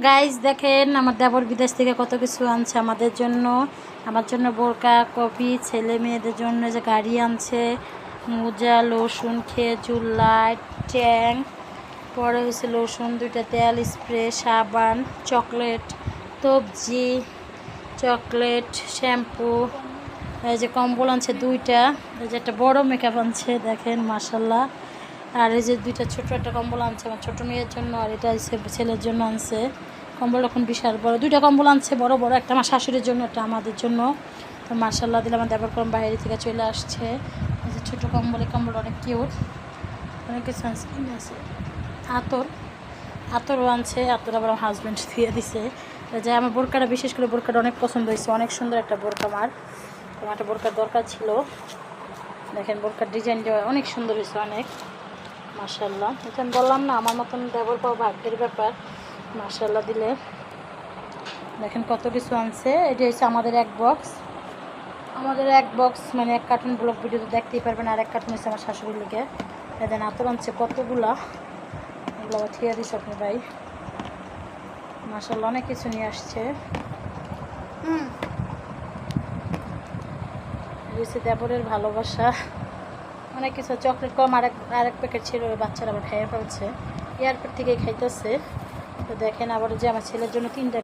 Guys দেখেন আমার দেবর বিদেশ থেকে কত কিছু আনছে আমাদের জন্য। আমার জন্য বোরকা, কফি, ছেলে মেয়েদের জন্য যে গাড়ি আনছে, মোজা, লোশন, খেজুর, লাইট, ট্যাং, পরে হয়েছে লোশন, 2টা তেল স্প্রে, সাবান, চকলেট, সবজি, চকলেট, শ্যাম্পু, এই যে কম্বল আনছে 2টা, এই যে একটা বড় মেকআপ আনছে দেখেন মাশাল্লাহ। আর এই যে 2টা ছোট একটা কম্বল আনছে আমার ছোটো মেয়ের জন্য, আর এটা ছেলের জন্য আনছে কম্বল। এখন বিশাল বড় 2টা কম্বল আনছে, বড় বড়, একটা আমার শাশুড়ির জন্য, একটা আমাদের জন্য। তো মাশাল্লাহ দিলে আমার দেবর কম বাইরে থেকে চলে আসছে। এই যে ছোটো কম্বল, এই কম্বল অনেক কিউট, অনেক কিছু আনছে। আতরও আনছে, আতর আবার আমার হাজব্যান্ড দিয়ে দিছে। যে আমার বোরকাটা, বিশেষ করে বোরকাটা অনেক পছন্দ হয়েছে, অনেক সুন্দর একটা বোরকা। আমার একটা বোরকার দরকার ছিল, দেখেন বোরকার ডিজাইনটা অনেক সুন্দর হয়েছে, অনেক মাশাল্লাহ। এটা আমি বললাম না, আমার মতন ব্যবহার পাওয়া ভাগ্যের ব্যাপার। মাশাল্লাহ দিলে দেখেন কত কিছু আনছে। এটা হচ্ছে আমাদের এক বক্স, মানে 1 কার্টুন ব্লগ ভিডিওতে দেখতেই পারবেন। আর 1 কার্টুন হচ্ছে আমার শাশুড়ির লিগে। দেখেন আতর আনছে কতগুলা, এগুলো আবার থিয়া দিস আপনি ভাই। মাশাল্লাহ অনেক কিছু নিয়ে আসছে। দেবরের ভালোবাসা অনেক কিছু, চকলেট কম, আরেক প্যাকেট ছিল, বাচ্চারা আবার খাইয়ে ফেলছে, এয়ারপোর্ট থেকে খাইতেছে। তো দেখেন আবার যে আমার ছেলের জন্য 3টা